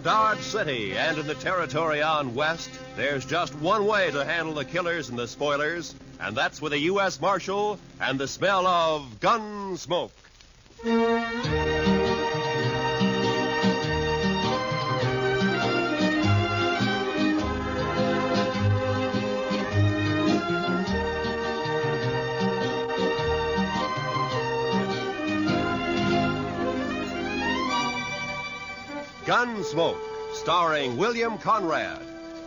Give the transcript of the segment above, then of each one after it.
Dodge City and in the territory on west, there's just one way to handle the killers and the spoilers, and that's with a U.S. Marshal and the smell of Gunsmoke. Gunsmoke, starring William Conrad.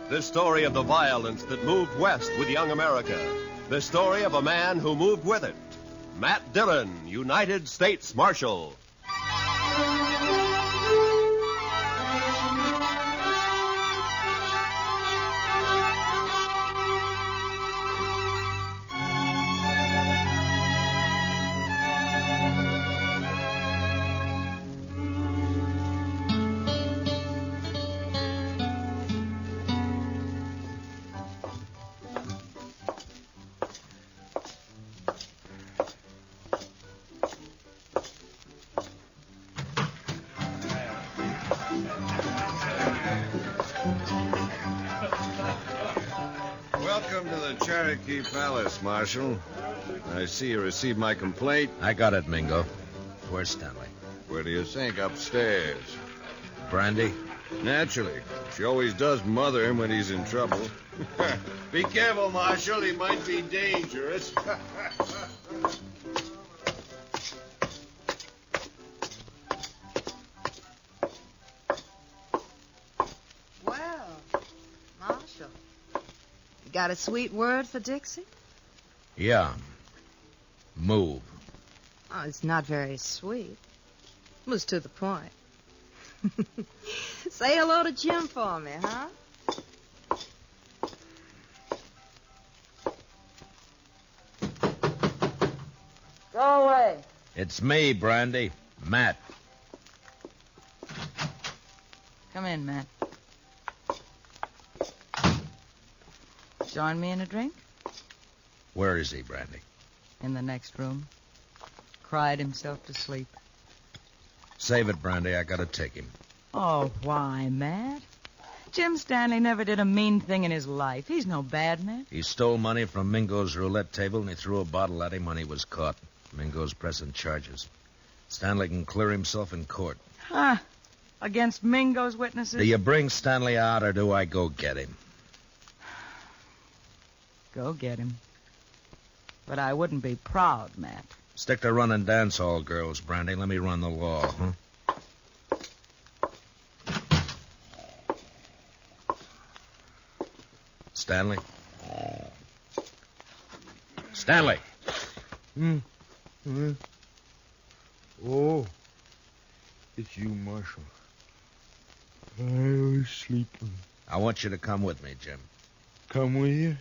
The story of the violence that moved west with young America. The story of a man who moved with it. Matt Dillon, United States Marshal. Welcome to the Cherokee Palace, Marshal. I see you received my complaint. I got it, Mingo. Where's Stanley? Where do you think? Upstairs. Brandy? Naturally. She always does mother him when he's in trouble. Be careful, Marshal. He might be dangerous. Well, Marshal, you got a sweet word for Dixie? Yeah. Move. Oh, it's not very sweet. It was to the point. Say hello to Jim for me, huh? Go away. It's me, Brandy. Matt. Come in, Matt. Join me in a drink? Where is he, Brandy? In the next room. Cried himself to sleep. Save it, Brandy. I gotta take him. Oh, why, Matt? Jim Stanley never did a mean thing in his life. He's no bad man. He stole money from Mingo's roulette table, and he threw a bottle at him when he was caught. Mingo's pressing charges. Stanley can clear himself in court. Huh? Against Mingo's witnesses? Do you bring Stanley out, or do I go get him? Go get him. But I wouldn't be proud, Matt. Stick to running dance hall girls, Brandy. Let me run the law, huh? Stanley? Stanley! Oh, it's you, Marshal. I was sleeping. I want you to come with me, Jim. Come with you?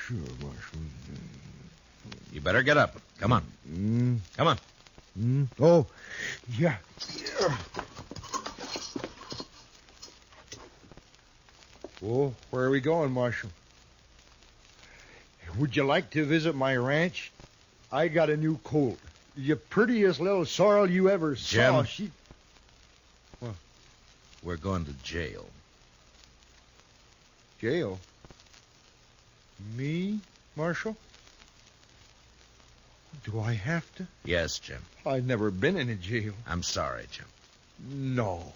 Sure, Marshal. You better get up. Come on. Come on. Oh, yeah. Oh, where are we going, Marshal? Would you like to visit my ranch? I got a new colt. The prettiest little sorrel you ever saw. Jim? What? We're going to jail. Jail? Me, Marshal? Do I have to? Yes, Jim. I've never been in a jail. I'm sorry, Jim. No.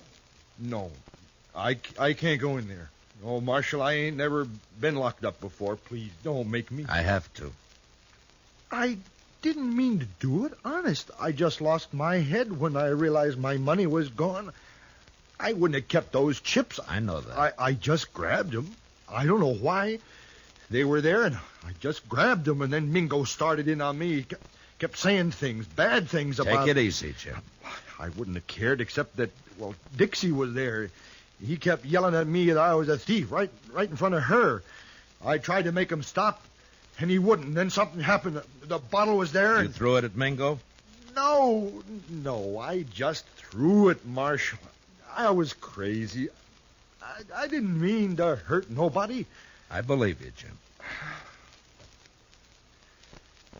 I can't go in there. Oh, Marshal, I ain't never been locked up before. Please, don't make me. I have to. I didn't mean to do it. Honest. I just lost my head when I realized my money was gone. I wouldn't have kept those chips. I know that. I just grabbed them. I don't know why. They were there, and I just grabbed them, and then Mingo started in on me. He kept saying things, bad things about... Take it easy, Jim. I wouldn't have cared, except that, well, Dixie was there. He kept yelling at me that I was a thief right in front of her. I tried to make him stop, and he wouldn't. Then something happened. The bottle was there. You threw it at Mingo? No, I just threw it, Marshal. I was crazy. I didn't mean to hurt nobody. I believe you, Jim.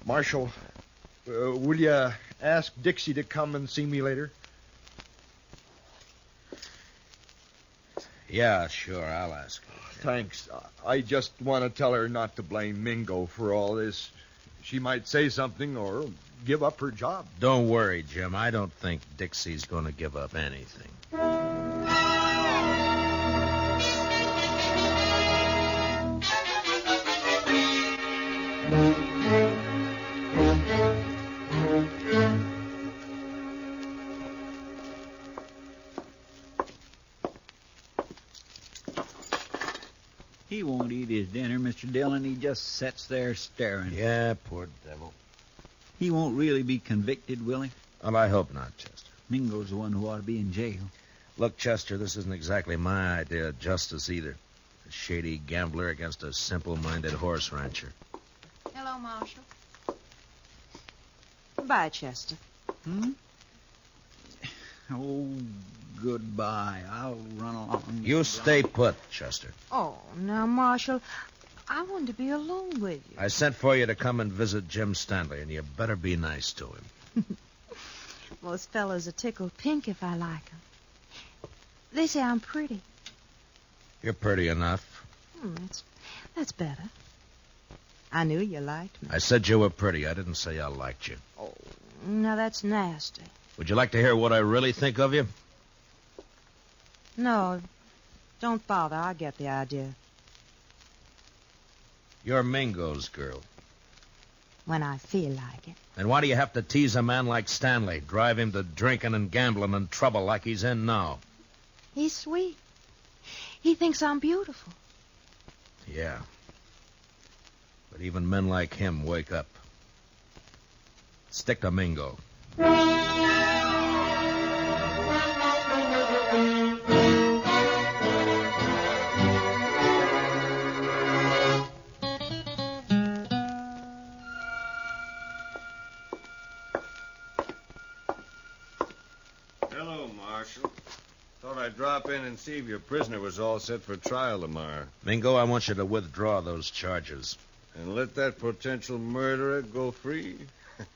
Marshal, will you ask Dixie to come and see me later? Yeah, sure, I'll ask her. Thanks. I just want to tell her not to blame Mingo for all this. She might say something or give up her job. Don't worry, Jim. I don't think Dixie's going to give up anything. He won't eat his dinner, Mr. Dillon. He just sits there staring. Yeah, poor devil. He won't really be convicted, will he? Well, I hope not, Chester. Mingo's the one who ought to be in jail. Look, Chester, this isn't exactly my idea of justice either. A shady gambler against a simple-minded horse rancher. Hello, Marshal. Goodbye, Chester. Oh, goodbye. I'll run along. You stay put, Chester. Oh, now, Marshal, I wanted to be alone with you. I sent for you to come and visit Jim Stanley, and you better be nice to him. Most fellows are tickled pink if I like 'em. They say I'm pretty. You're pretty enough. That's better. I knew you liked me. I said you were pretty. I didn't say I liked you. Oh, now that's nasty. Would you like to hear what I really think of you? No, don't bother. I get the idea. You're Mingo's girl. When I feel like it. And why do you have to tease a man like Stanley, drive him to drinking and gambling and trouble like he's in now? He's sweet. He thinks I'm beautiful. Yeah. But even men like him wake up. Stick to Mingo. Hello, Marshal. Thought I'd drop in and see if your prisoner was all set for trial tomorrow. Mingo, I want you to withdraw those charges. And let that potential murderer go free?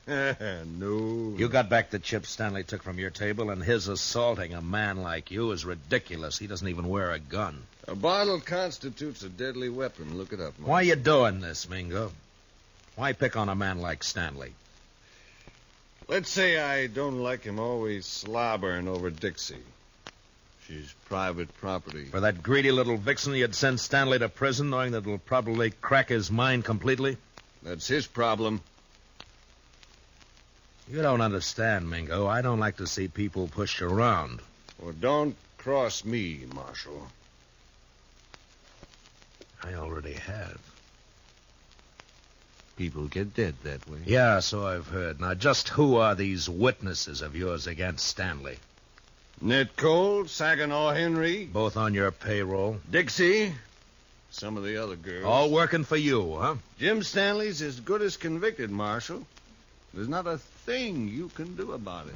No. You got back the chips Stanley took from your table, and his assaulting a man like you is ridiculous. He doesn't even wear a gun. A bottle constitutes a deadly weapon. Look it up, Marshal. Why you doing this, Mingo? Why pick on a man like Stanley? Let's say I don't like him always slobbering over Dixie. She's private property. For that greedy little vixen, you'd send Stanley to prison, knowing that it'll probably crack his mind completely? That's his problem. You don't understand, Mingo. I don't like to see people pushed around. Well, don't cross me, Marshal. I already have. People get dead that way. Yeah, so I've heard. Now, just who are these witnesses of yours against Stanley? Ned Cole, Saginaw Henry. Both on your payroll? Dixie. Some of the other girls. All working for you, huh? Jim Stanley's as good as convicted, Marshal. There's not a thing you can do about it.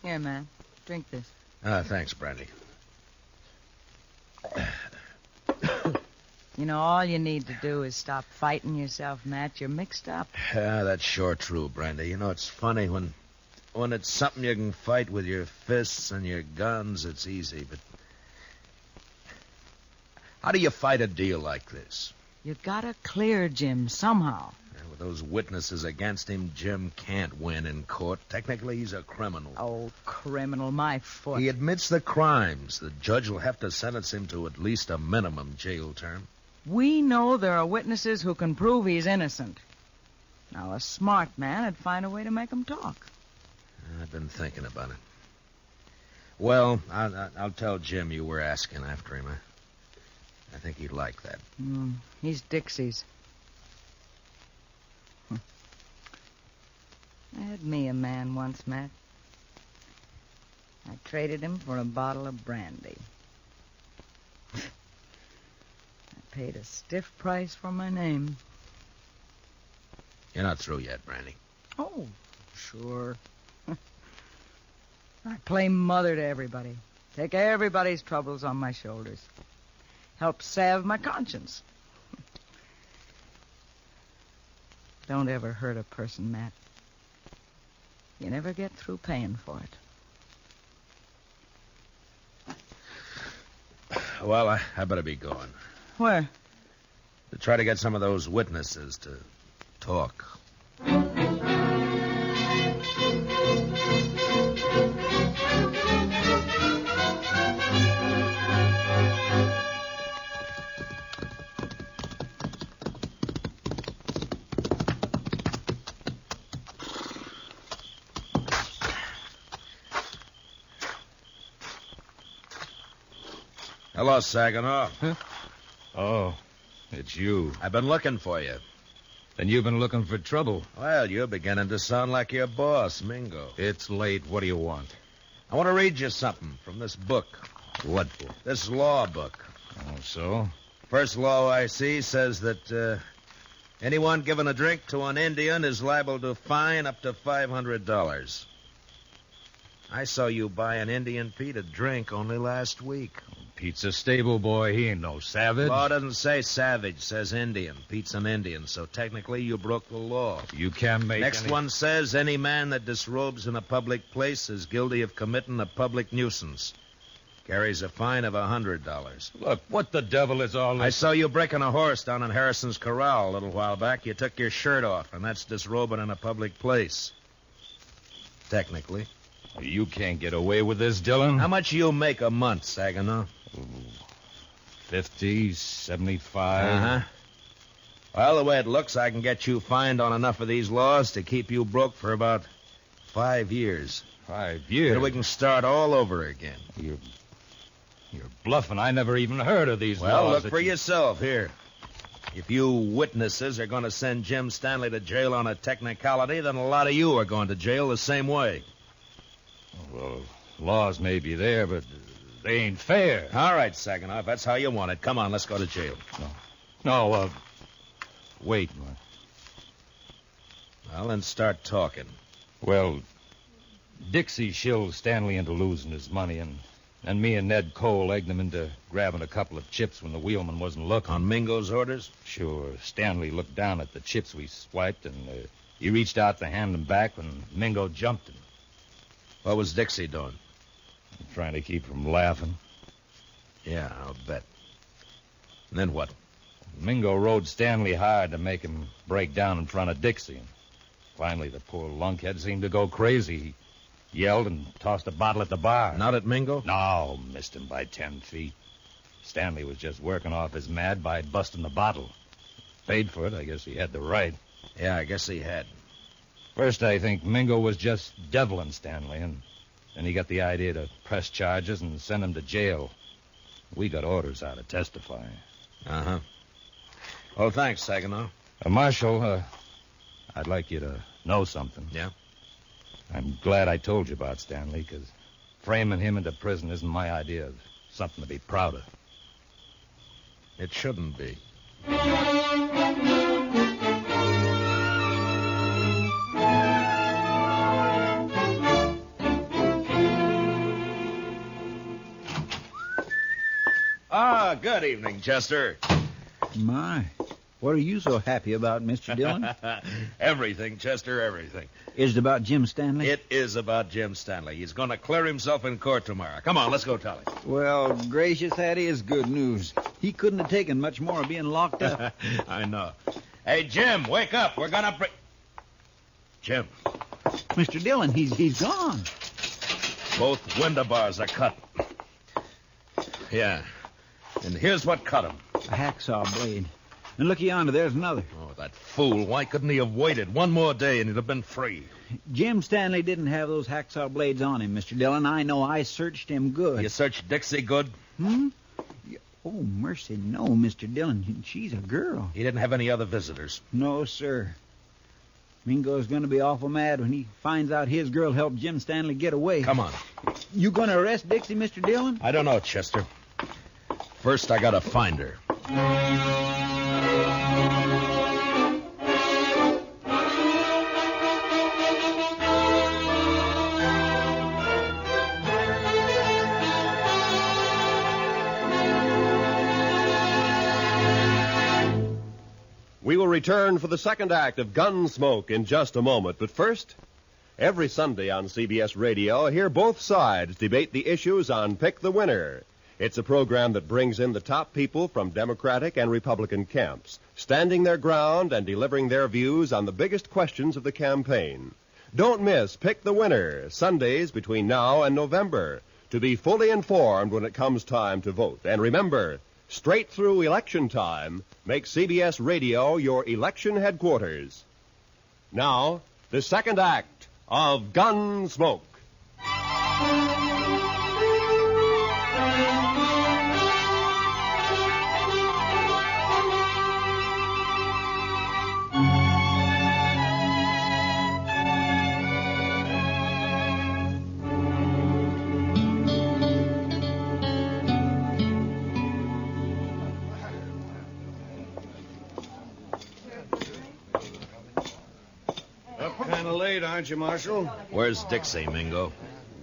Here, man. Drink this. Thanks, Brandy. You know, all you need to do is stop fighting yourself, Matt. You're mixed up. Yeah, that's sure true, Brandy. You know, it's funny when it's something you can fight with your fists and your guns, it's easy, but how do you fight a deal like this? You gotta clear Jim somehow. With those witnesses against him, Jim can't win in court. Technically, he's a criminal. Oh, criminal, my foot. He admits the crimes. The judge will have to sentence him to at least a minimum jail term. We know there are witnesses who can prove he's innocent. Now, a smart man would find a way to make him talk. I've been thinking about it. Well, I'll tell Jim you were asking after him. I think he'd like that. He's Dixie's. I had me a man once, Matt. I traded him for a bottle of brandy. I paid a stiff price for my name. You're not through yet, Brandy. Oh, sure. I play mother to everybody. Take everybody's troubles on my shoulders. Help salve my conscience. Don't ever hurt a person, Matt. You never get through paying for it. Well, I better be going. Where? To try to get some of those witnesses to talk. Hello, Saginaw. Huh? Oh, it's you. I've been looking for you. Then you've been looking for trouble. Well, you're beginning to sound like your boss, Mingo. It's late. What do you want? I want to read you something from this book. What book? This law book. Oh, so? First law I see says that anyone giving a drink to an Indian is liable to fine up to $500. I saw you buy an Indian Pete a drink only last week. Pete's a stable boy. He ain't no savage. Law doesn't say savage, says Indian. Pete's an Indian, so technically you broke the law. You can't make Next one says any man that disrobes in a public place is guilty of committing a public nuisance. Carries a fine of $100. Look, what the devil is all this? I saw you breaking a horse down in Harrison's Corral a little while back. You took your shirt off, and that's disrobing in a public place. Technically. You can't get away with this, Dillon. How much you make a month, Saginaw? 50, 75. Uh-huh. Well, the way it looks, I can get you fined on enough of these laws to keep you broke for about 5 years. 5 years? Then we can start all over again. You're bluffing. I never even heard of these laws. Well, look for yourself here. If you witnesses are going to send Jim Stanley to jail on a technicality, then a lot of you are going to jail the same way. Well, laws may be there, but they ain't fair. All right, Saginaw, if that's how you want it. Come on, let's go to jail. No, wait. Well, then start talking. Well, Dixie shilled Stanley into losing his money, and me and Ned Cole egged him into grabbing a couple of chips when the wheelman wasn't looking. On Mingo's orders? Sure. Stanley looked down at the chips we swiped, and he reached out to hand them back when Mingo jumped him. What was Dixie doing? Trying to keep from laughing. Yeah, I'll bet. And then what? Mingo rode Stanley hard to make him break down in front of Dixie. And finally, the poor lunkhead seemed to go crazy. He yelled and tossed a bottle at the bar. Not at Mingo? No, missed him by 10 feet. Stanley was just working off his mad by busting the bottle. Paid for it. I guess he had the right. Yeah, I guess he had. First, I think Mingo was just deviling Stanley, and then he got the idea to press charges and send him to jail. We got orders out to testify. Uh-huh. Well, thanks, Saginaw. Marshal, I'd like you to know something. Yeah? I'm glad I told you about Stanley, because framing him into prison isn't my idea of something to be proud of. It shouldn't be. Good evening, Chester. My, what are you so happy about, Mr. Dillon? Everything, Chester, everything. Is it about Jim Stanley? It is about Jim Stanley. He's going to clear himself in court tomorrow. Come on, let's go tell him. Well, gracious, that is good news. He couldn't have taken much more of being locked up. I know. Hey, Jim, wake up. We're going to bring... Jim. Mr. Dillon, he's gone. Both window bars are cut. Yeah. And here's what cut him. A hacksaw blade. And look yonder, there's another. Oh, that fool. Why couldn't he have waited one more day and he'd have been free? Jim Stanley didn't have those hacksaw blades on him, Mr. Dillon. I know. I searched him good. You searched Dixie good? Hmm? Oh, mercy, no, Mr. Dillon. She's a girl. He didn't have any other visitors? No, sir. Mingo's going to be awful mad when he finds out his girl helped Jim Stanley get away. Come on. You going to arrest Dixie, Mr. Dillon? I don't know, Chester. First, I gotta find her. We will return for the second act of Gunsmoke in just a moment. But first, every Sunday on CBS Radio, hear both sides debate the issues on Pick the Winner. It's a program that brings in the top people from Democratic and Republican camps, standing their ground and delivering their views on the biggest questions of the campaign. Don't miss Pick the Winner, Sundays between now and November, to be fully informed when it comes time to vote. And remember, straight through election time, make CBS Radio your election headquarters. Now, the second act of Gunsmoke. Kind of late, aren't you, Marshal? Where's Dixie, Mingo?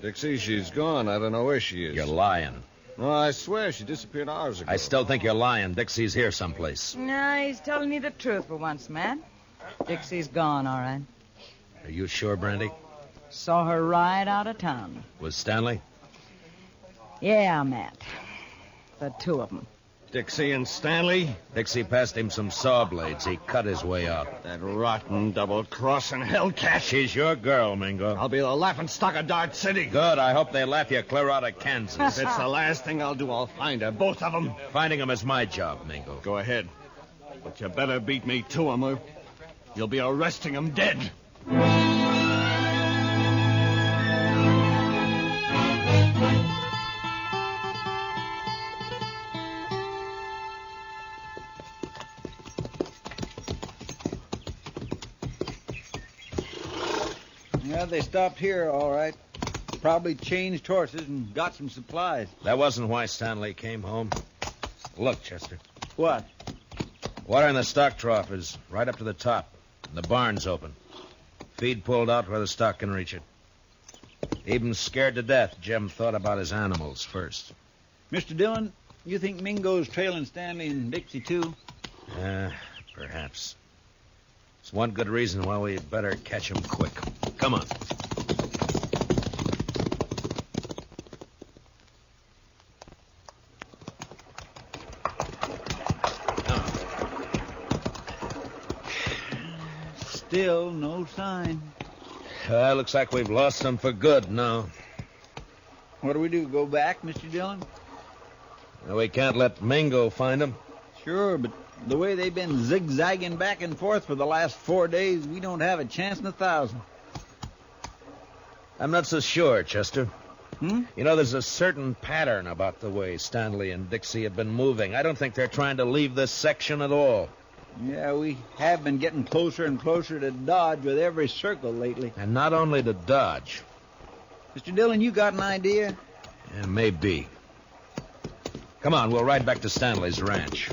Dixie, she's gone. I don't know where she is. You're lying. No, I swear she disappeared hours ago. I still think you're lying. Dixie's here someplace. No, he's telling you the truth for once, Matt. Dixie's gone, all right. Are you sure, Brandy? Saw her right out of town. Was Stanley? Yeah, Matt. The two of them. Dixie and Stanley? Dixie passed him some saw blades. He cut his way out. That rotten double-crossing hellcat. She's your girl, Mingo. I'll be the laughingstock of Dart City. Good. I hope they laugh you clear out of Kansas. If it's the last thing I'll do, I'll find her. Both of them. Finding them is my job, Mingo. Go ahead. But you better beat me to them, or you'll be arresting them dead. Yeah, they stopped here, all right. Probably changed horses and got some supplies. That wasn't why Stanley came home. Look, Chester. What? Water in the stock trough is right up to the top. And the barn's open. Feed pulled out where the stock can reach it. Even scared to death, Jim thought about his animals first. Mr. Dillon, you think Mingo's trailing Stanley and Dixie, too? Perhaps. It's one good reason why we better catch him quick. Come on. Still no sign. Looks like we've lost them for good now. What do we do, go back, Mr. Dillon? We can't let Mingo find them. Sure, but the way they've been zigzagging back and forth for the last 4 days, we don't have a chance in 1,000. I'm not so sure, Chester. Hmm? You know, there's a certain pattern about the way Stanley and Dixie have been moving. I don't think they're trying to leave this section at all. Yeah, we have been getting closer and closer to Dodge with every circle lately. And not only to Dodge. Mr. Dillon, you got an idea? Yeah, maybe. Come on, we'll ride back to Stanley's ranch.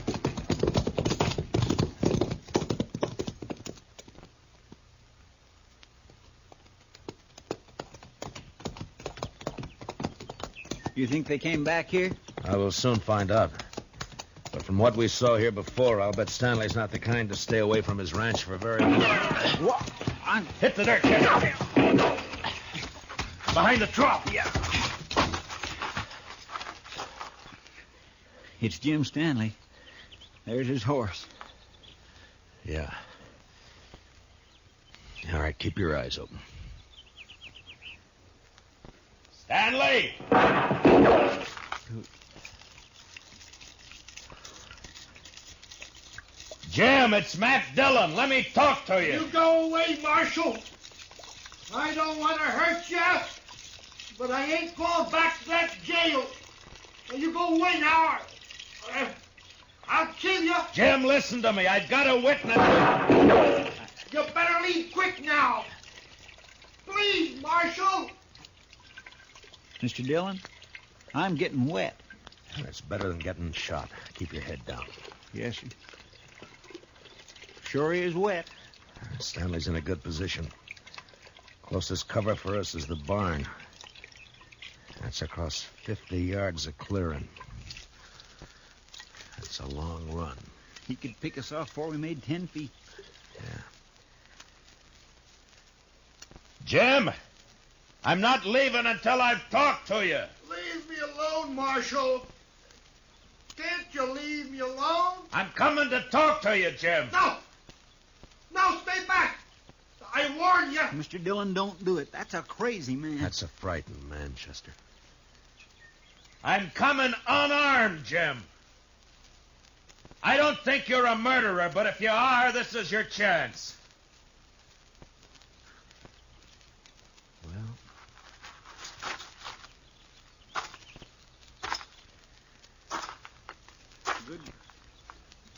You think they came back here? I will soon find out. But from what we saw here before, I'll bet Stanley's not the kind to stay away from his ranch for very long. What? Hit the dirt, Chester. Behind the trough. Yeah. It's Jim Stanley. There's his horse. Yeah. All right, keep your eyes open. Stanley! Jim, it's Matt Dillon. Let me talk to you. You go away, Marshal. I don't want to hurt you, but I ain't going back to that jail. You go away now. I'll kill you. Jim, listen to me. I've got a witness. You better leave quick now. Please, Marshal. Mr. Dillon, I'm getting wet. That's better than getting shot. Keep your head down. Yes, sir. Sure is wet. Stanley's in a good position. Closest cover for us is the barn. That's across 50 yards of clearing. That's a long run. He could pick us off before we made 10 feet. Yeah. Jim, I'm not leaving until I've talked to you. Leave me alone, Marshal. Can't you leave me alone? I'm coming to talk to you, Jim. No! No, stay back! I warn you! Mr. Dillon, don't do it. That's a crazy man. That's a frightened man, Chester. I'm coming unarmed, Jim. I don't think you're a murderer, but if you are, this is your chance. Well,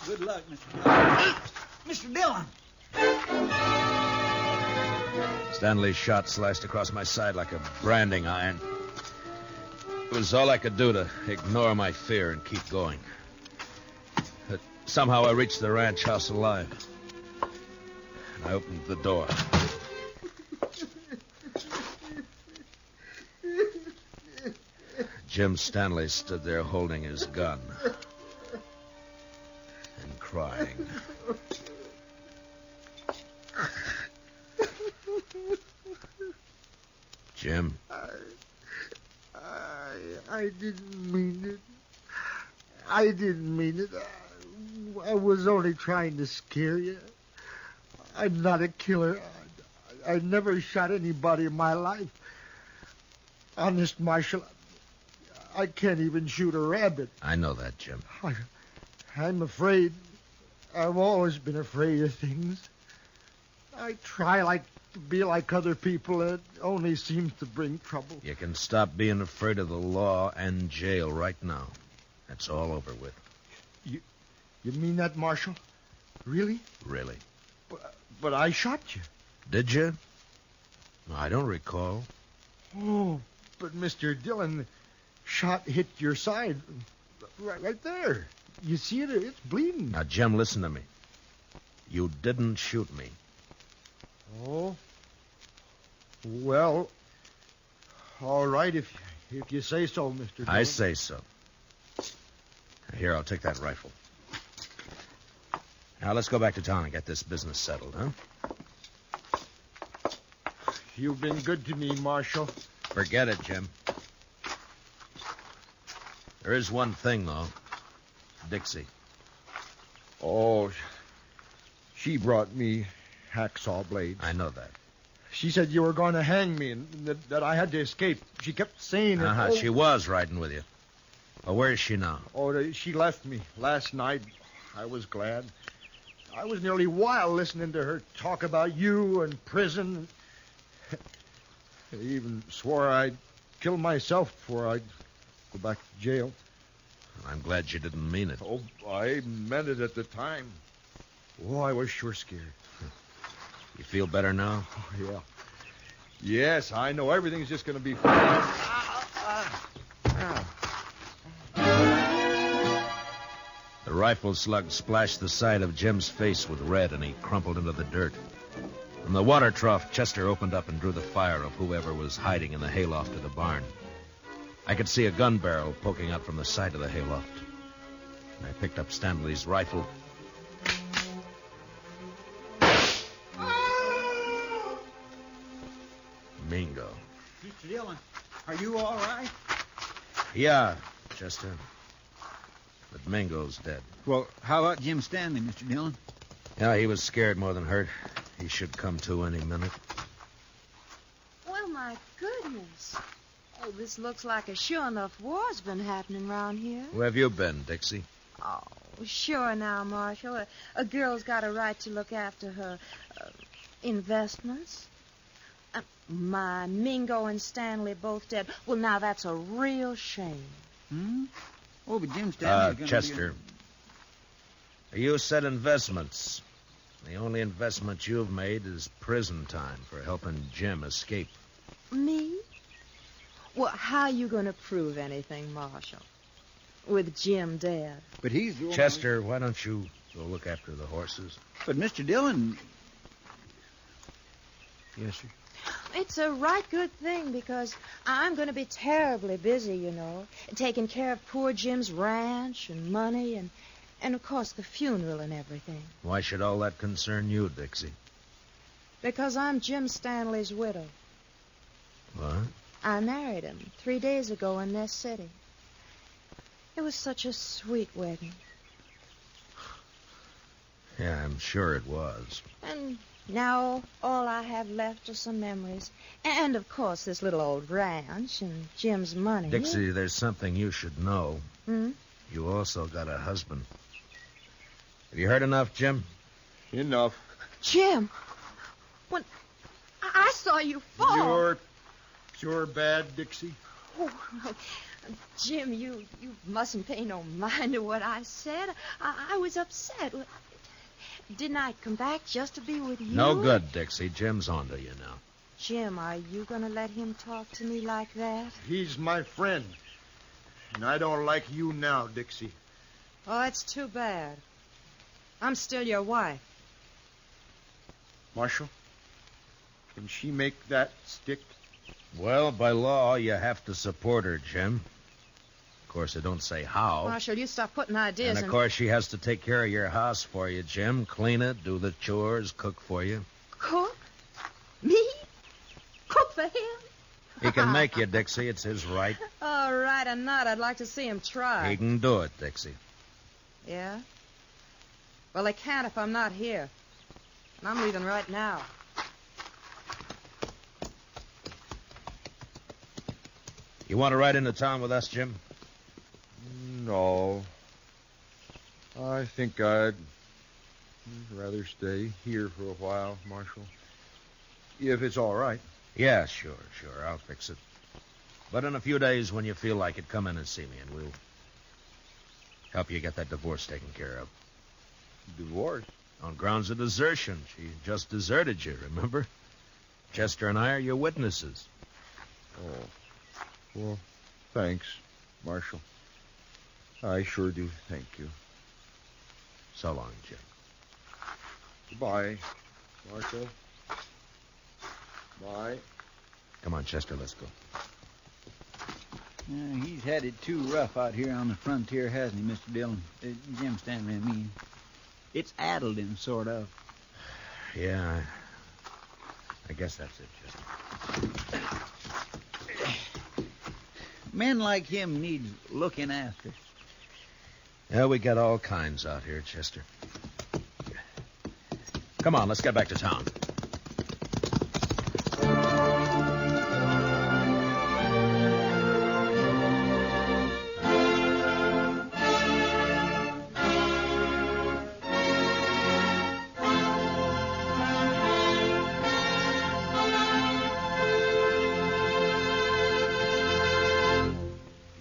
Good luck, Mr. Dillon. Mr. Dillon! Stanley's shot sliced across my side like a branding iron. It was all I could do to ignore my fear and keep going. But somehow I reached the ranch house alive. And I opened the door. Jim Stanley stood there holding his gun and crying. Jim? I didn't mean it. I didn't mean it. I was only trying to scare you. I'm not a killer. I never shot anybody in my life. Honest, Marshal, I can't even shoot a rabbit. I know that, Jim. I'm afraid. I've always been afraid of things. I try to be like other people. It only seems to bring trouble. You can stop being afraid of the law and jail right now. That's all over with. You mean that, Marshal? Really? Really. But I shot you. Did you? I don't recall. Oh, but Mr. Dillon, shot hit your side. Right there. You see it? It's bleeding. Now, Jim, listen to me. You didn't shoot me. Oh. Well, all right, if you say so, Mr. Dillon. I say so. Here, I'll take that rifle. Now, let's go back to town and get this business settled, huh? You've been good to me, Marshal. Forget it, Jim. There is one thing, though. Dixie. Oh, she brought me hacksaw blades. I know that. She said you were going to hang me and that I had to escape. She kept saying it. Uh-huh. Oh. She was riding with you. Well, where is she now? Oh, she left me last night. I was glad. I was nearly wild listening to her talk about you and prison. I even swore I'd kill myself before I'd go back to jail. I'm glad you didn't mean it. Oh, I meant it at the time. Oh, I was sure scared. You feel better now? Oh, yeah. Yes, I know everything's just going to be fine. The rifle slug splashed the side of Jim's face with red, and he crumpled into the dirt. From the water trough, Chester opened up and drew the fire of whoever was hiding in the hayloft of the barn. I could see a gun barrel poking out from the side of the hayloft. And I picked up Stanley's rifle. Mingo. Mr. Dillon, are you all right? Yeah, Chester. But Mingo's dead. Well, how about Jim Stanley, Mr. Dillon? Yeah, he was scared more than hurt. He should come to any minute. Well, my goodness. Oh, this looks like a sure enough war's been happening around here. Where have you been, Dixie? Oh, sure now, Marshal. A girl's got a right to look after her investments. My Mingo and Stanley both dead. Well, now that's a real shame. Hmm? Oh, but Jim Stanley's going to Chester. You said investments. The only investment you've made is prison time for helping Jim escape. Me? Well, how you going to prove anything, Marshal? With Jim dead. But he's... Chester, why don't you go look after the horses? But Mr. Dillon... Yes, sir. It's a right good thing because I'm going to be terribly busy, you know, taking care of poor Jim's ranch and money And, of course, the funeral and everything. Why should all that concern you, Dixie? Because I'm Jim Stanley's widow. What? I married him 3 days ago in this city. It was such a sweet wedding. Yeah, I'm sure it was. And now all I have left are some memories. And, of course, this little old ranch and Jim's money. Dixie, there's something you should know. Hmm? You also got a husband. Have you heard enough, Jim? Enough. Jim! When I saw you fall. You're bad, Dixie. Oh, Jim, you mustn't pay no mind to what I said. I was upset. Didn't I come back just to be with you? No good, Dixie. Jim's onto you now. Jim, are you going to let him talk to me like that? He's my friend. And I don't like you now, Dixie. Oh, it's too bad. I'm still your wife. Marshal, can she make that stick? Well, by law, you have to support her, Jim. Of course, I don't say how. Marshal, you stop putting ideas And, of course, she has to take care of your house for you, Jim. Clean it, do the chores, cook for you. Cook? Me? Cook for him? He can make you, Dixie. It's his right. All right, or not. I'd like to see him try. He can do it, Dixie. Yeah? Well, they can't if I'm not here. And I'm leaving right now. You want to ride into town with us, Jim? No. I think I'd rather stay here for a while, Marshal. If it's all right. Yeah, sure. I'll fix it. But in a few days, when you feel like it, come in and see me, and we'll help you get that divorce taken care of. Divorce? On grounds of desertion. She just deserted you, remember? Chester and I are your witnesses. Oh. Well, thanks, Marshal. I sure do thank you. So long, Jim. Goodbye, Marshal. Bye. Come on, Chester, let's go. He's had it too rough out here on the frontier, hasn't he, Mr. Dillon? Jim Stanley, I mean. It's addled him, sort of. Yeah, I guess that's it, Chester. Men like him need looking after. Yeah, we got all kinds out here, Chester. Come on, let's get back to town.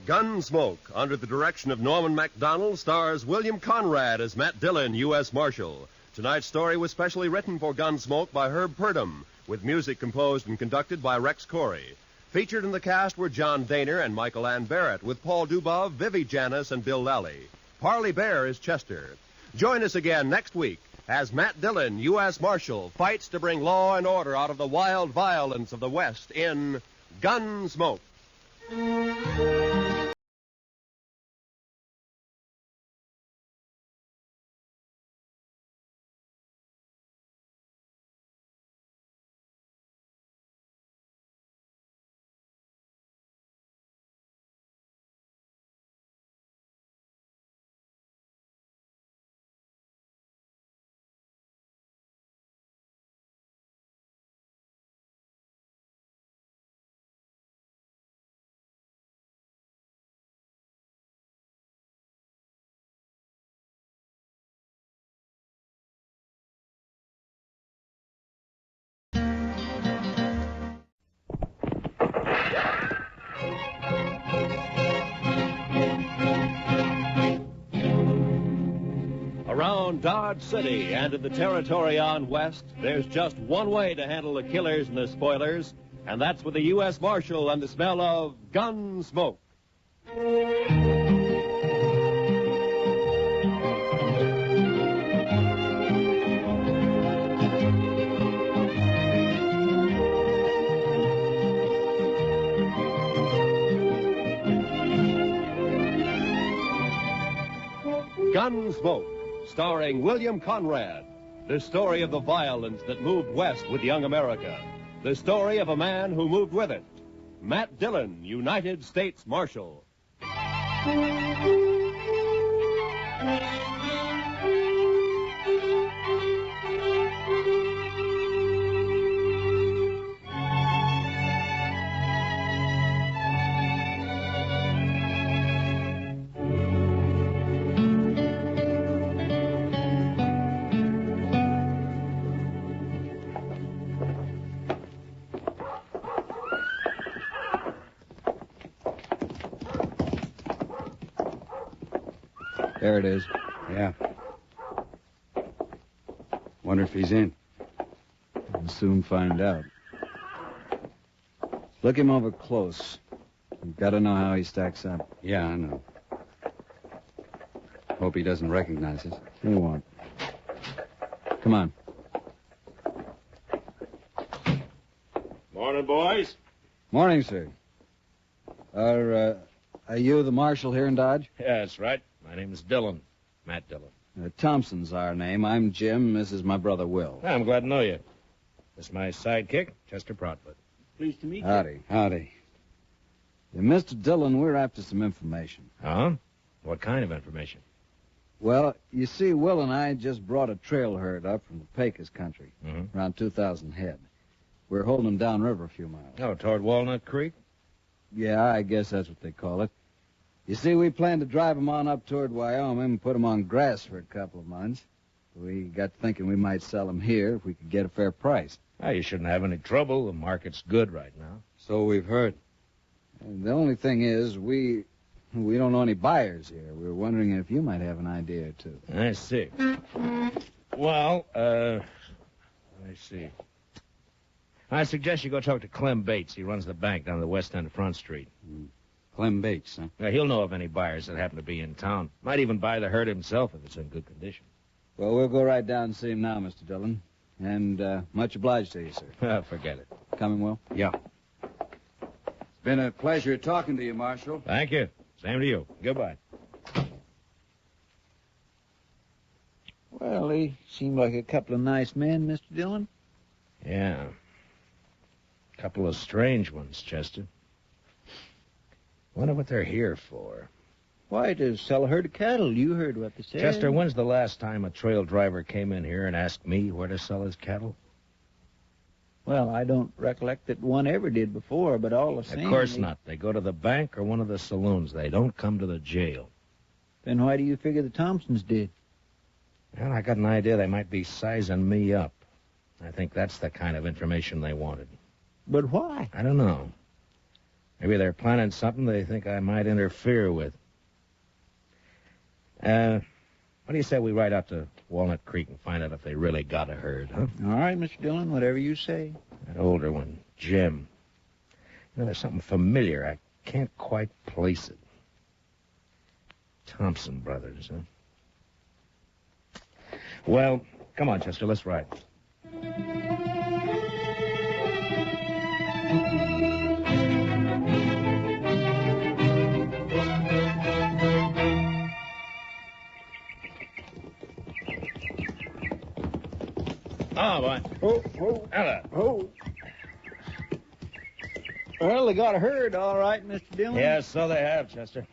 Gunsmoke, under the direction of Norman MacDonald, stars William Conrad as Matt Dillon, U.S. Marshal. Tonight's story was specially written for Gunsmoke by Herb Purdom, with music composed and conducted by Rex Corey. Featured in the cast were John Daner and Michael Ann Barrett, with Paul Dubov, Vivi Janis, and Bill Lally. Parley Bear is Chester. Join us again next week as Matt Dillon, U.S. Marshal, fights to bring law and order out of the wild violence of the West in Gunsmoke. Around Dodge City and in the territory on west, there's just one way to handle the killers and the spoilers, and that's with the U.S. Marshal and the smell of gun smoke. Gunsmoke, starring William Conrad. The story of the violence that moved west with young America. The story of a man who moved with it. Matt Dillon, United States Marshal. There it is. Yeah. Wonder if he's in. We'll soon find out. Look him over close. You've got to know how he stacks up. Yeah, I know. Hope he doesn't recognize us. He won't. Come on. Morning, boys. Morning, sir. Are you the marshal here in Dodge? Yeah, that's right. My name is Dillon. Matt Dillon. Thompson's our name. I'm Jim. This is my brother, Will. I'm glad to know you. This is my sidekick, Chester Proudfoot. Pleased to meet you. Howdy. Yeah, Mr. Dillon, we're after some information. Huh? What kind of information? Well, you see, Will and I just brought a trail herd up from the Pecos country, around 2,000 head. We're holding them downriver a few miles. Oh, toward Walnut Creek? Yeah, I guess that's what they call it. You see, we plan to drive them on up toward Wyoming and put them on grass for a couple of months. We got thinking we might sell them here if we could get a fair price. Oh, you shouldn't have any trouble. The market's good right now. So we've heard. And the only thing is, we don't know any buyers here. We were wondering if you might have an idea or two. I see. Well, let me see. I suggest you go talk to Clem Bates. He runs the bank down the west end of Front Street. Clem Bates, huh? Yeah, he'll know of any buyers that happen to be in town. Might even buy the herd himself if it's in good condition. Well, we'll go right down and see him now, Mr. Dillon. And much obliged to you, sir. Forget it. Coming, Will? Yeah. It's been a pleasure talking to you, Marshal. Thank you. Same to you. Goodbye. Well, they seem like a couple of nice men, Mr. Dillon. Yeah. Couple of strange ones, Chester. Wonder what they're here for. Why, to sell a herd of cattle. You heard what they said. Chester, when's the last time a trail driver came in here and asked me where to sell his cattle? Well, I don't recollect that one ever did before, but all the same... Of course not. They go to the bank or one of the saloons. They don't come to the jail. Then why do you figure the Thompsons did? Well, I got an idea they might be sizing me up. I think that's the kind of information they wanted. But why? I don't know. Maybe they're planning something they think I might interfere with. What do you say we ride out to Walnut Creek and find out if they really got a herd, huh? All right, Mr. Dillon, whatever you say. That older one, Jim. You know, there's something familiar. I can't quite place it. Thompson brothers, huh? Well, come on, Chester, let's ride. Oh, boy. Oh. Hello. Well, they got a herd, all right, Mr. Dillon. Yes, so they have, Chester.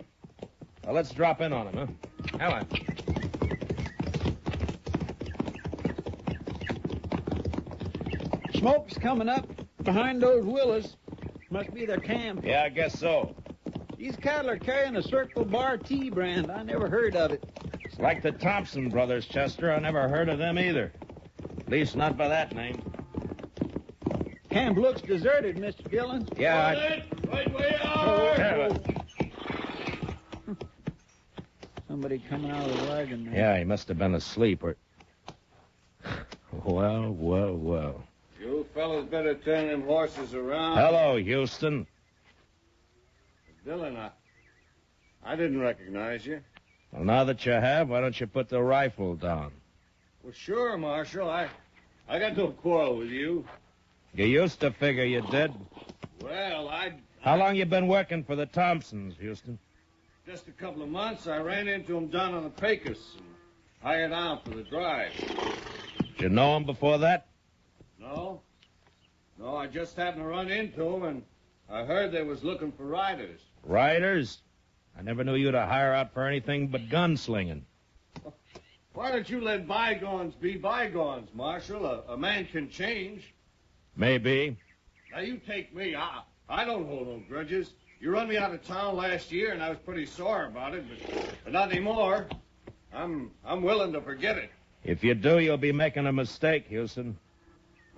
Well, let's drop in on them, huh? Come on. Smoke's coming up behind those willows. Must be their camp. Yeah, I guess so. These cattle are carrying a Circle Bar T brand. I never heard of it. It's like the Thompson brothers, Chester. I never heard of them either. At least not by that name. Camp looks deserted, Mr. Dillon. Yeah, Right way out. Somebody coming out of the wagon there. Yeah, he must have been asleep or... Well. You fellas better turn them horses around. Hello, Houston. Dillon, I didn't recognize you. Well, now that you have, why don't you put the rifle down? Well, sure, Marshal. I got no quarrel with you. You used to figure you did. Well, How long you been working for the Thompsons, Houston? Just a couple of months, I ran into him down on the Pecos and hired out for the drive. Did you know him before that? No. No, I just happened to run into him, and I heard they was looking for riders. Riders? I never knew you to hire out for anything but gunslinging. Why don't you let bygones be bygones, Marshal? A man can change. Maybe. Now, you take me. I don't hold no grudges. You run me out of town last year, and I was pretty sore about it, but not anymore. I'm willing to forget it. If you do, you'll be making a mistake, Houston.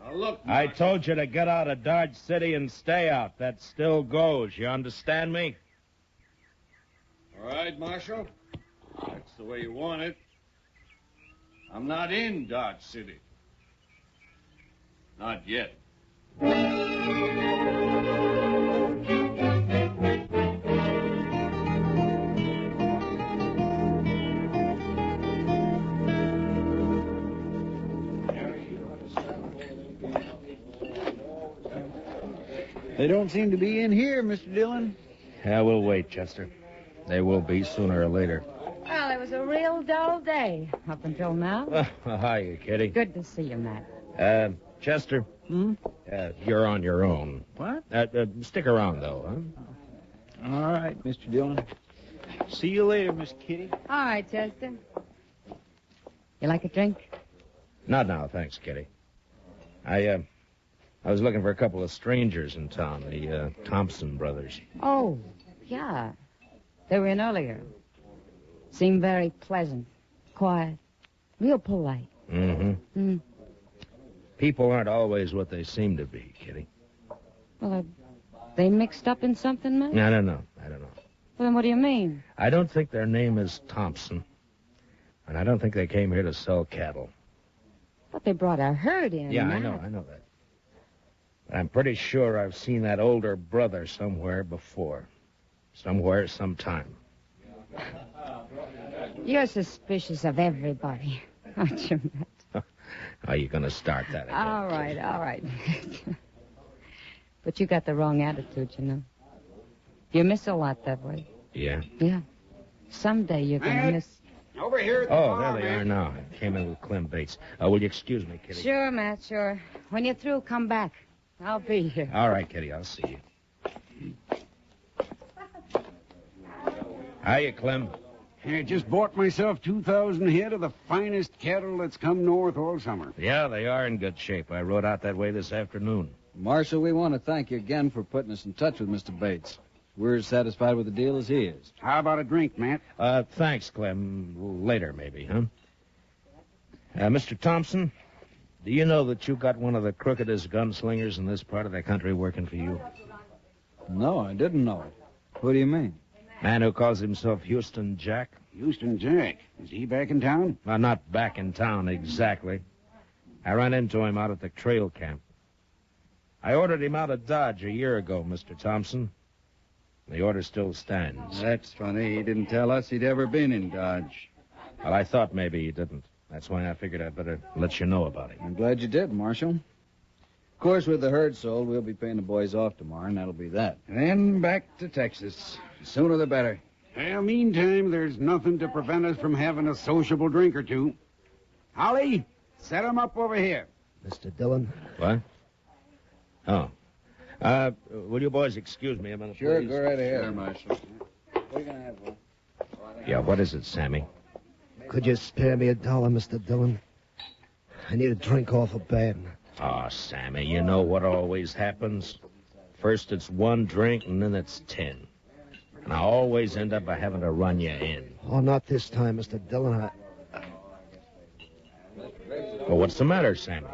Now, look, I told you to get out of Dodge City and stay out. That still goes. You understand me? All right, Marshal. That's the way you want it. I'm not in Dodge City. Not yet. They don't seem to be in here, Mr. Dillon. Yeah, we'll wait, Chester. They will be sooner or later. Well, it was a real dull day up until now. Hiya, Kitty. Good to see you, Matt. Chester. Hmm? You're on your own. What? Stick around, though, huh? All right, Mr. Dillon. See you later, Miss Kitty. All right, Chester. You like a drink? Not now, thanks, Kitty. I was looking for a couple of strangers in town, the Thompson brothers. Oh, yeah. They were in earlier. Seemed very pleasant, quiet, real polite. Mm-hmm. People aren't always what they seem to be, Kitty. Well, are they mixed up in something, Matt? I don't know. Well, then what do you mean? I don't think their name is Thompson. And I don't think they came here to sell cattle. But they brought a herd in, Yeah, Matt. I know that. But I'm pretty sure I've seen that older brother somewhere before. Somewhere, sometime. You're suspicious of everybody, aren't you, Matt? Are you going to start that again? All right. But you got the wrong attitude, you know. You miss a lot that way. Yeah? Yeah. Someday you're going to miss... Over here at the Oh, bar, there they are now. I came in with Clem Bates. Will you excuse me, Kitty? Sure, Matt, sure. When you're through, come back. I'll be here. All right, Kitty, I'll see you. Hiya, Clem. I just bought myself 2,000 head of the finest cattle that's come north all summer. Yeah, they are in good shape. I rode out that way this afternoon. Marshal, we want to thank you again for putting us in touch with Mr. Bates. We're as satisfied with the deal as he is. How about a drink, Matt? Thanks, Clem. Later, maybe, huh? Mr. Thompson, do you know that you got one of the crookedest gunslingers in this part of the country working for you? No, I didn't know it. Who do you mean? Man who calls himself Houston Jack. Houston Jack. Is he back in town? Well, not back in town exactly. I ran into him out at the trail camp. I ordered him out of Dodge a year ago, Mr. Thompson. The order still stands. That's funny. He didn't tell us he'd ever been in Dodge. Well, I thought maybe he didn't. That's why I figured I'd better let you know about it. I'm glad you did, Marshal. Of course, with the herd sold, we'll be paying the boys off tomorrow, and that'll be that. Then back to Texas. The sooner the better. Well, meantime, there's nothing to prevent us from having a sociable drink or two. Holly, set 'em up over here. Mr. Dillon? What? Oh. Will you boys excuse me a minute, Sure, please? go right ahead. Sure, Marshal. What are you going to have, Will? Yeah, what is it, Sammy? Could you spare me $1, Mr. Dillon? I need a drink awful bad. Oh, Sammy, you know what always happens? First it's one drink, and then it's 10. And I always end up by having to run you in. Oh, not this time, Mr. Dillon. Well, what's the matter, Sammy?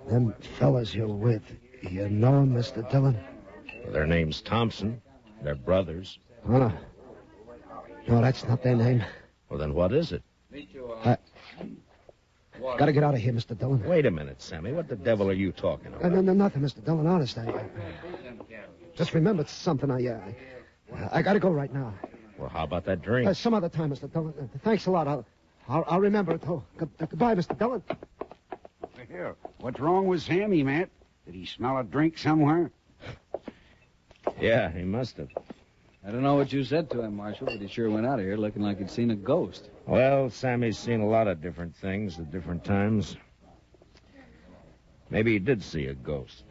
Them fellas you're with, you know 'em, Mr. Dillon? Well, their name's Thompson. They're brothers. Oh, no, that's not their name. Well, then what is it? Gotta get out of here, Mr. Dillon. Wait a minute, Sammy. What the devil are you talking about? No, nothing, Mr. Dillon. Honest, I just remembered something. I gotta go right now. Well, how about that drink? Some other time, Mr. Dillon. Thanks a lot. I'll remember it, though. Goodbye, Mr. Dillon. Here, what's wrong with Sammy, Matt? Did he smell a drink somewhere? Yeah, he must have. I don't know what you said to him, Marshal, but he sure went out of here looking like he'd seen a ghost. Well, Sammy's seen a lot of different things at different times. Maybe he did see a ghost.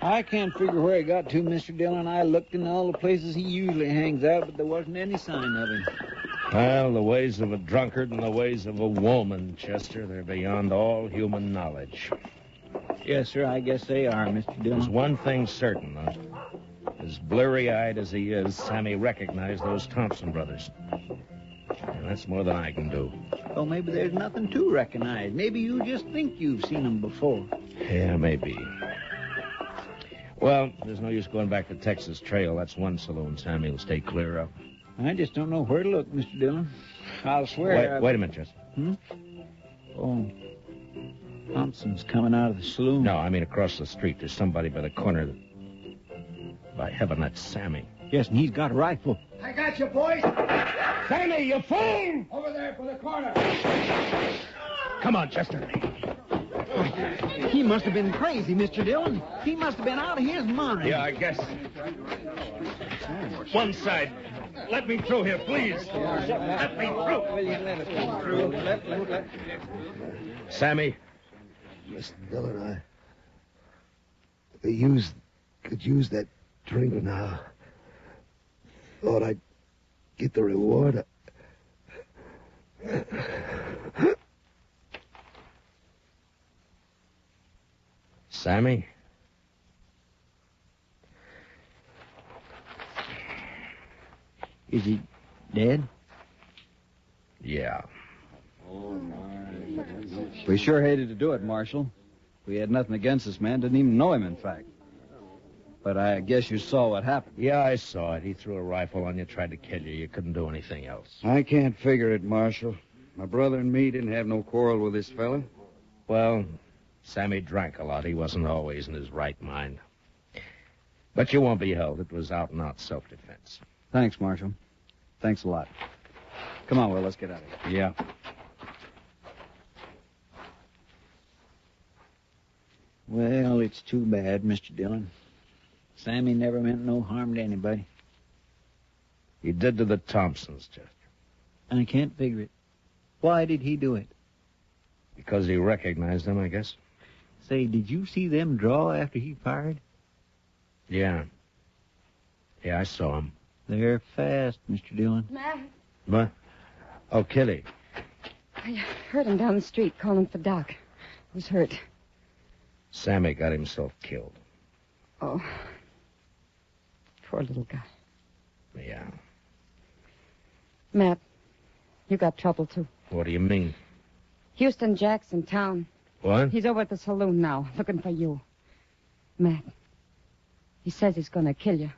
I can't figure where he got to, Mr. Dillon. I looked in all the places he usually hangs out, but there wasn't any sign of him. Well, the ways of a drunkard and the ways of a woman, Chester, they're beyond all human knowledge. Yes, sir, I guess they are, Mr. Dillon. There's one thing certain, though. As blurry-eyed as he is, Sammy recognized those Thompson brothers. And that's more than I can do. Well, maybe there's nothing to recognize. Maybe you just think you've seen them before. Yeah, maybe. Well, there's no use going back to Texas Trail. That's one saloon Sammy will stay clear of. I just don't know where to look, Mr. Dillon. I'll swear... Wait a minute, Chester. Oh, Thompson's coming out of the saloon. No, I mean across the street. There's somebody by the corner that... By heaven, that's Sammy. Yes, and he's got a rifle. I got you, boys. Sammy, you fool! Over there for the corner. Come on, Chester. He must have been crazy, Mr. Dillon. He must have been out of his mind. Yeah, I guess. One side. Let me through here, please. Let me through. Sammy. Mr. Dillon, I could use that drink now. Thought I'd get the reward. Sammy? Is he dead? Yeah. We sure hated to do it, Marshal. We had nothing against this man, didn't even know him, in fact. But I guess you saw what happened. Yeah, I saw it. He threw a rifle on you, tried to kill you. You couldn't do anything else. I can't figure it, Marshal. My brother and me didn't have no quarrel with this fella. Well, Sammy drank a lot. He wasn't always in his right mind. But you won't be held. It was out-and-out self-defense. Thanks, Marshal. Thanks a lot. Come on, Will, let's get out of here. Yeah. Well, it's too bad, Mr. Dillon. Sammy never meant no harm to anybody. He did to the Thompsons, Chester. I can't figure it. Why did he do it? Because he recognized them, I guess. Say, did you see them draw after he fired? Yeah. Yeah, I saw him. They're fast, Mr. Dillon. Matt, What? Oh, Kitty. I heard him down the street calling for Doc. Who's hurt? Sammy got himself killed. Oh. Poor little guy. Yeah. Matt, you got trouble, too. What do you mean? Houston Jack's in town. What? He's over at the saloon now, looking for you. Matt, he says he's going to kill you.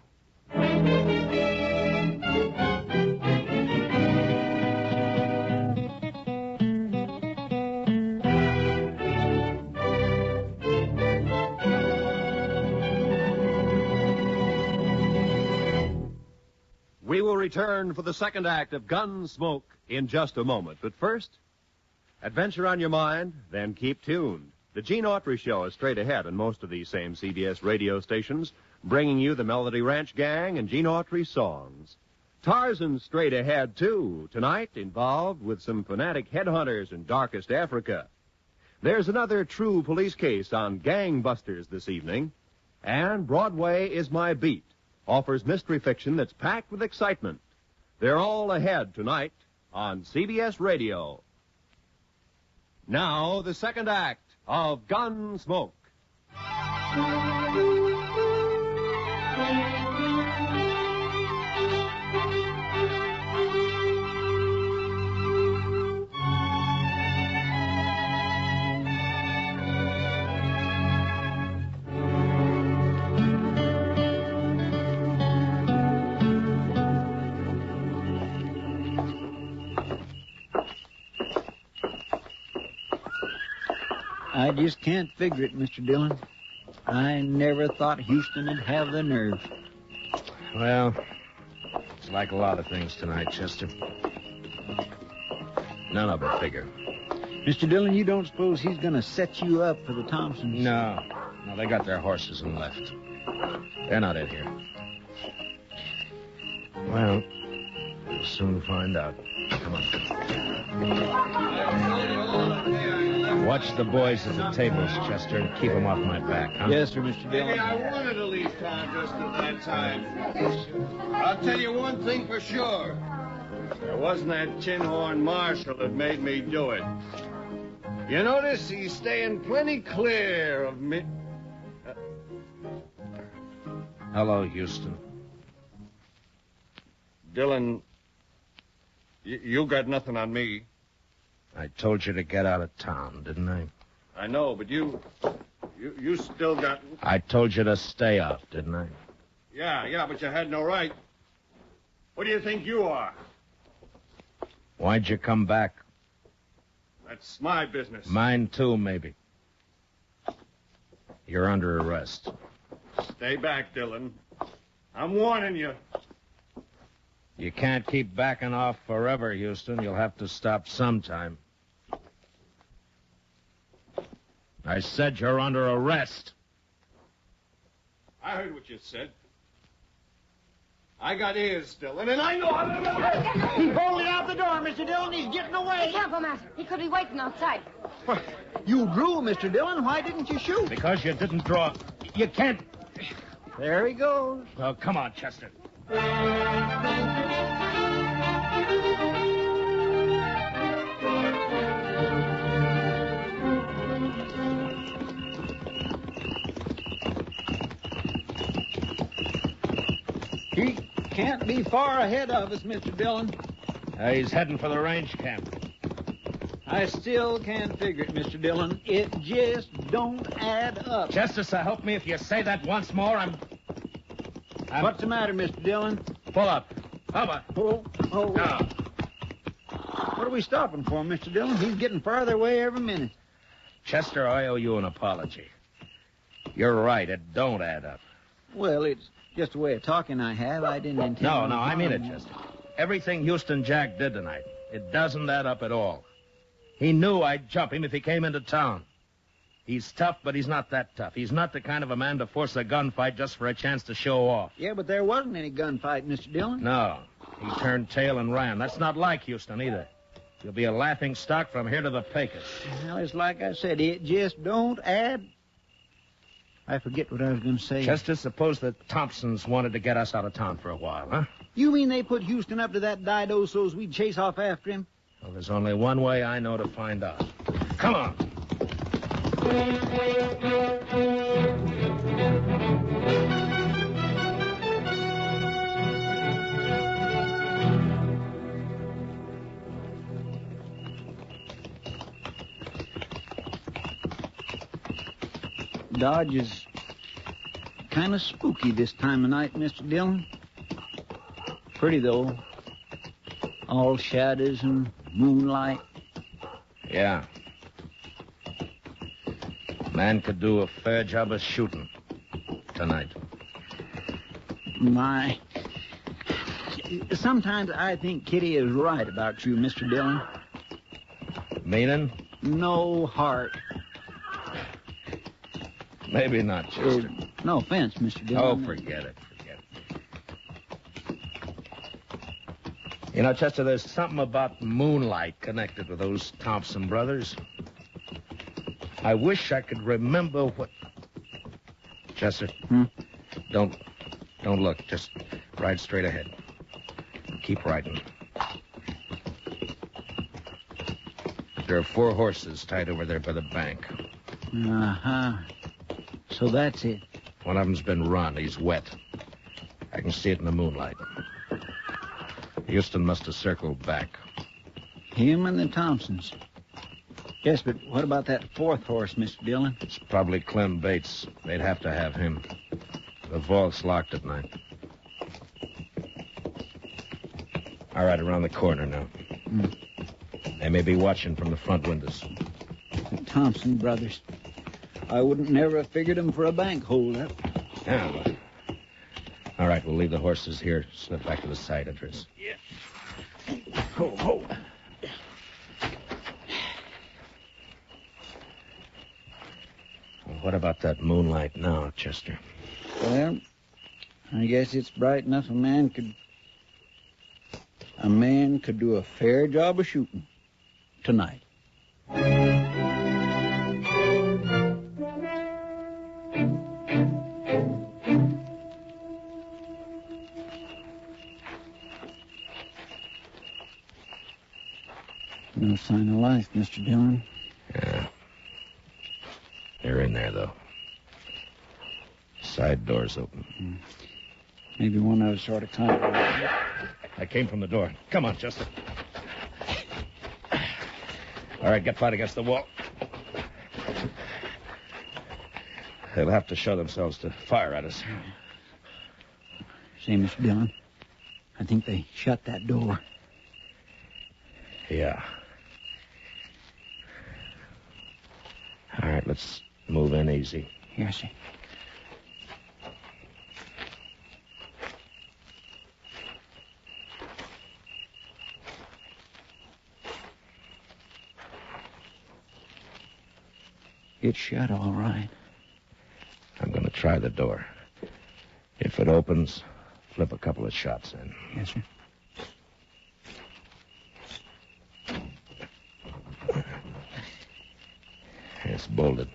We will return for the second act of Gunsmoke in just a moment. But first, adventure on your mind, then keep tuned. The Gene Autry Show is straight ahead on most of these same CBS radio stations, bringing you the Melody Ranch Gang and Gene Autry songs. Tarzan's straight ahead, too, tonight, involved with some fanatic headhunters in darkest Africa. There's another true police case on gangbusters this evening. And Broadway is My Beat offers mystery fiction that's packed with excitement. They're all ahead tonight on CBS Radio. Now, the second act of Gunsmoke. I just can't figure it, Mr. Dillon. I never thought Houston'd have the nerve. Well, it's like a lot of things tonight, Chester. None of it bigger. Mr. Dillon, you don't suppose he's going to set you up for the Thompsons? No, they got their horses and left. They're not in here. Well, we'll soon find out. Come on. Watch the boys at the tables, Chester, and keep them off my back, huh? Yes, sir, Mr. Dillon. Maybe I wanted to leave town just at that time. I'll tell you one thing for sure. There wasn't that tin-horn marshal that made me do it. You notice he's staying plenty clear of me. Hello, Houston. Dillon, you got nothing on me. I told you to get out of town, didn't I? I know, but you still got... I told you to stay out, didn't I? Yeah, but you had no right. What do you think you are? Why'd you come back? That's my business. Mine too, maybe. You're under arrest. Stay back, Dillon. I'm warning you. You can't keep backing off forever, Houston. You'll have to stop sometime. I said you're under arrest. I heard what you said. I got ears, Dillon, and I know how to... He's bolted out the door, Mr. Dillon. He's getting away. Be careful, Master. He could be waiting outside. What? You drew, Mr. Dillon. Why didn't you shoot? Because you didn't draw. You can't... There he goes. Oh, come on, Chester. He can't be far ahead of us, Mr. Dillon. He's heading for the range camp. I still can't figure it, Mr. Dillon. It just don't add up. Chester, so help me if you say that once more, I'm... What's the matter, Mr. Dillon? Pull up. Come on. Oh. Now. What are we stopping for, Mr. Dillon? He's getting farther away every minute. Chester, I owe you an apology. You're right. It don't add up. Well, it's just a way of talking I have. I didn't intend... No, I mean it, Chester. Everything Houston Jack did tonight, it doesn't add up at all. He knew I'd jump him if he came into town. He's tough, but he's not that tough. He's not the kind of a man to force a gunfight just for a chance to show off. Yeah, but there wasn't any gunfight, Mr. Dillon. No. He turned tail and ran. That's not like Houston either. He'll be a laughing stock from here to the Pecos. Well, it's like I said, it just don't add... I forget what I was going to say. Chester, suppose the Thompsons wanted to get us out of town for a while, huh? You mean they put Houston up to that dido so's we'd chase off after him? Well, there's only one way I know to find out. Come on. Dodge is kind of spooky this time of night, Mr. Dillon. Pretty, though. All shadows and moonlight. Yeah. Man could do a fair job of shooting tonight. My. Sometimes I think Kitty is right about you, Mr. Dillon. Meaning? No heart. Maybe not, Chester. No offense, Mr. Dillon. Oh, forget it. You know, Chester, there's something about moonlight connected with those Thompson brothers. I wish I could remember what... Chester, don't look. Just ride straight ahead. Keep riding. There are 4 horses tied over there by the bank. Uh-huh. So that's it. One of them's been run. He's wet. I can see it in the moonlight. Houston must have circled back. Him and the Thompsons. Yes, but what about that 4th horse, Mr. Dillon? It's probably Clem Bates. They'd have to have him. The vault's locked at night. All right, around the corner now. They may be watching from the front windows. The Thompson brothers. I wouldn't never have figured him for a bank holdup. Yeah, well. All right, we'll leave the horses here. Slip back to the side entrance. Yeah. Ho, ho. Well, what about that moonlight now, Chester? Well, I guess it's bright enough a man could do a fair job of shooting tonight. No sign of life, Mr. Dillon. Yeah. They're in there, though. Side door's open. Maybe one of us sort of climbed. I came from the door. Come on, Chester. All right, get flat against the wall. They'll have to show themselves to fire at us. Say, Mr. Dillon, I think they shut that door. Yeah. All right, let's move in easy. Yes, sir. It's shut all right. I'm going to try the door. If it opens, flip a couple of shots in. Yes, sir. It's bolted.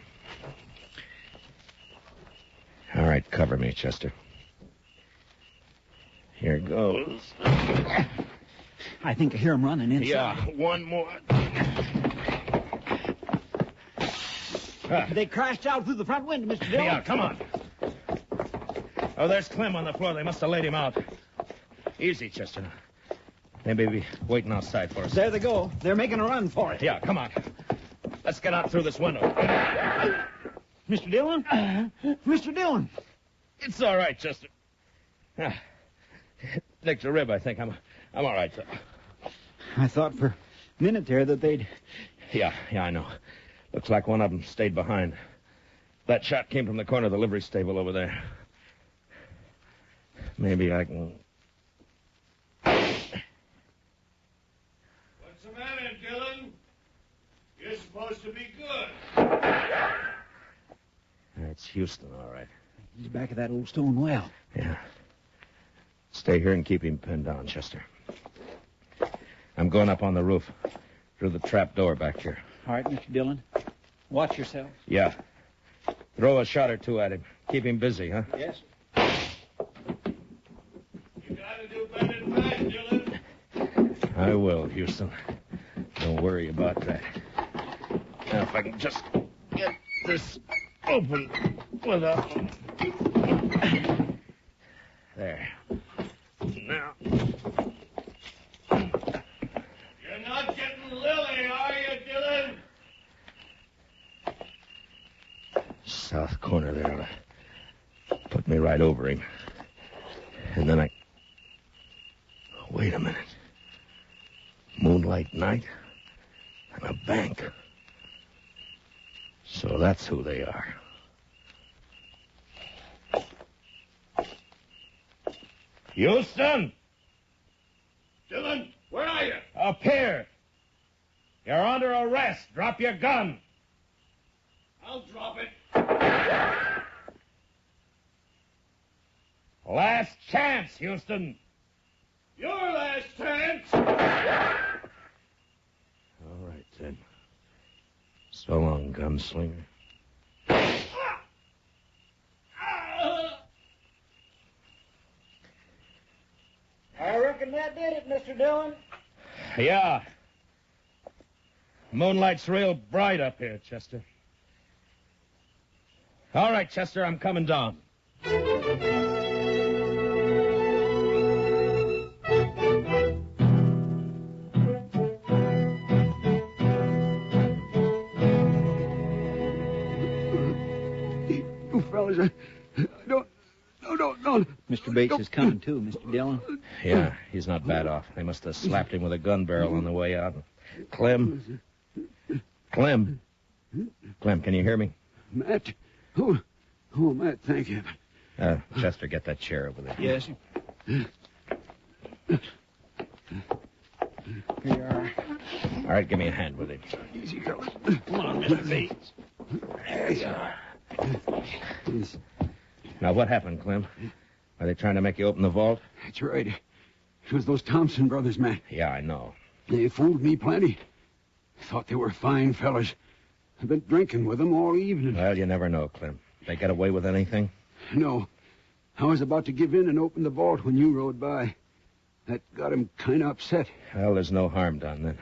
All right, cover me, Chester. Here goes. I think I hear him running inside. Yeah, one more. They crashed out through the front window, Mr. Dillon. Yeah, come on. Oh, there's Clem on the floor. They must have laid him out. Easy, Chester. They may be waiting outside for us. There they go. They're making a run for it. Yeah, come on. Let's get out through this window. Mr. Dillon? Mr. Dillon. It's all right, Chester. Nicked a rib, I think. I'm all right, though. I thought for a minute there that they'd... Yeah, I know. Looks like one of them stayed behind. That shot came from the corner of the livery stable over there. Maybe I can... What's the matter, Dillon? You're supposed to be good. It's Houston, all right. He's back of that old stone well. Yeah. Stay here and keep him pinned down, Chester. I'm going up on the roof, through the trap door back here. All right, Mr. Dillon. Watch yourself. Yeah. Throw a shot or two at him. Keep him busy, huh? Yes. You gotta do better than that, Dillon. I will, Houston. Don't worry about that. Now, if I can just get this open without... There. Now... You're not getting Lily, are you, Dillon? South corner there. Put me right over him. And then I... Wait a minute. Moonlight night and a bank. So that's who they are. Houston! Dillon, where are you? Up here. You're under arrest. Drop your gun. I'll drop it. Last chance, Houston. Your last chance. All right, then. So long, gunslinger. I reckon that did it, Mr. Dillon. Yeah. Moonlight's real bright up here, Chester. All right, Chester, I'm coming down. You fellas, don't. Mr. Bates is coming, too, Mr. Dillon. Yeah, he's not bad off. They must have slapped him with a gun barrel on the way out. Clem, can you hear me? Matt. Oh, Matt, thank you. Chester, get that chair over there. Yes. Here you are. All right, give me a hand with it. Easy, fella. Come on, Mr. Bates. There you are. Now, what happened, Clem? Are they trying to make you open the vault? That's right. It was those Thompson brothers, Matt. Yeah, I know. They fooled me plenty. Thought they were fine fellas. I've been drinking with them all evening. Well, you never know, Clem. They get away with anything? No. I was about to give in and open the vault when you rode by. That got him kind of upset. Well, there's no harm done then.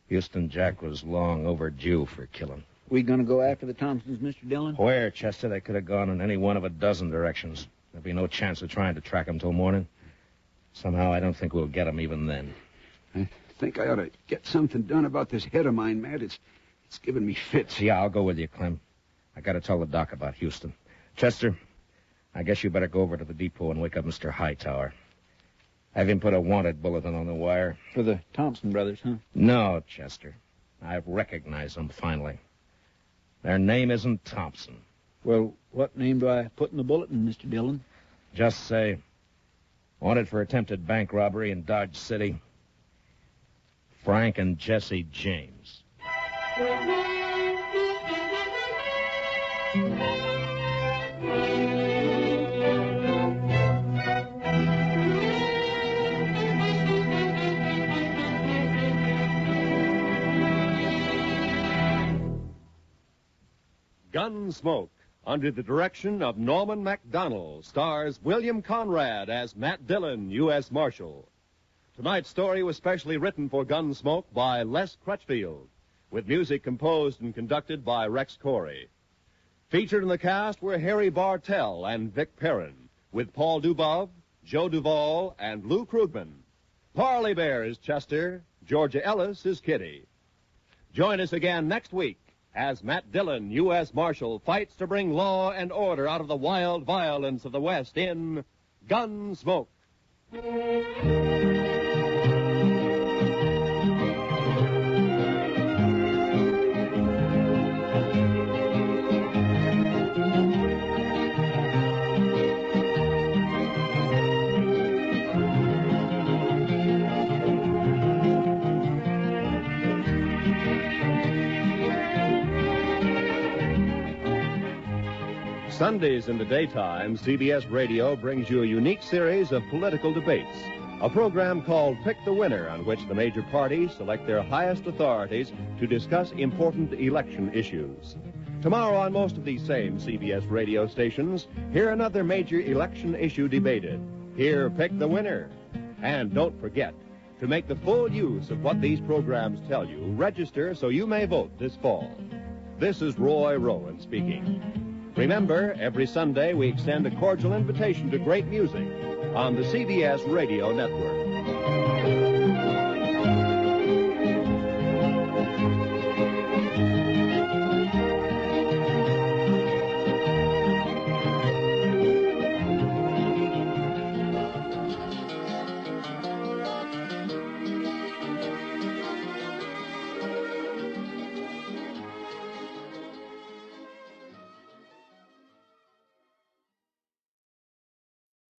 Houston Jack was long overdue for killing. We gonna go after the Thompsons, Mr. Dillon? Where, Chester? They could have gone in any one of a dozen directions. There'd be no chance of trying to track them till morning. Somehow, I don't think we'll get them even then. I think I ought to get something done about this head of mine, Matt. It's giving me fits. Yeah, I'll go with you, Clem. I got to tell the doc about Houston. Chester, I guess you better go over to the depot and wake up Mr. Hightower. Have him put a wanted bulletin on the wire. For the Thompson brothers, huh? No, Chester. I've recognized them finally. Their name isn't Thompson. Well, what name do I put in the bulletin, Mr. Dillon? Just say, wanted for attempted bank robbery in Dodge City, Frank and Jesse James. Gunsmoke, under the direction of Norman MacDonald, stars William Conrad as Matt Dillon, U.S. Marshal. Tonight's story was specially written for Gunsmoke by Les Crutchfield, with music composed and conducted by Rex Corey. Featured in the cast were Harry Bartell and Vic Perrin, with Paul Dubov, Joe Duvall, and Lou Krugman. Parley Bear is Chester, Georgia Ellis is Kitty. Join us again next week as Matt Dillon, U.S. Marshal, fights to bring law and order out of the wild violence of the West in Gunsmoke. Sundays in the daytime, CBS Radio brings you a unique series of political debates. A program called Pick the Winner, on which the major parties select their highest authorities to discuss important election issues. Tomorrow on most of these same CBS radio stations, hear another major election issue debated. Hear Pick the Winner. And don't forget, to make the full use of what these programs tell you, register so you may vote this fall. This is Roy Rowan speaking. Remember, every Sunday we extend a cordial invitation to great music on the CBS Radio Network.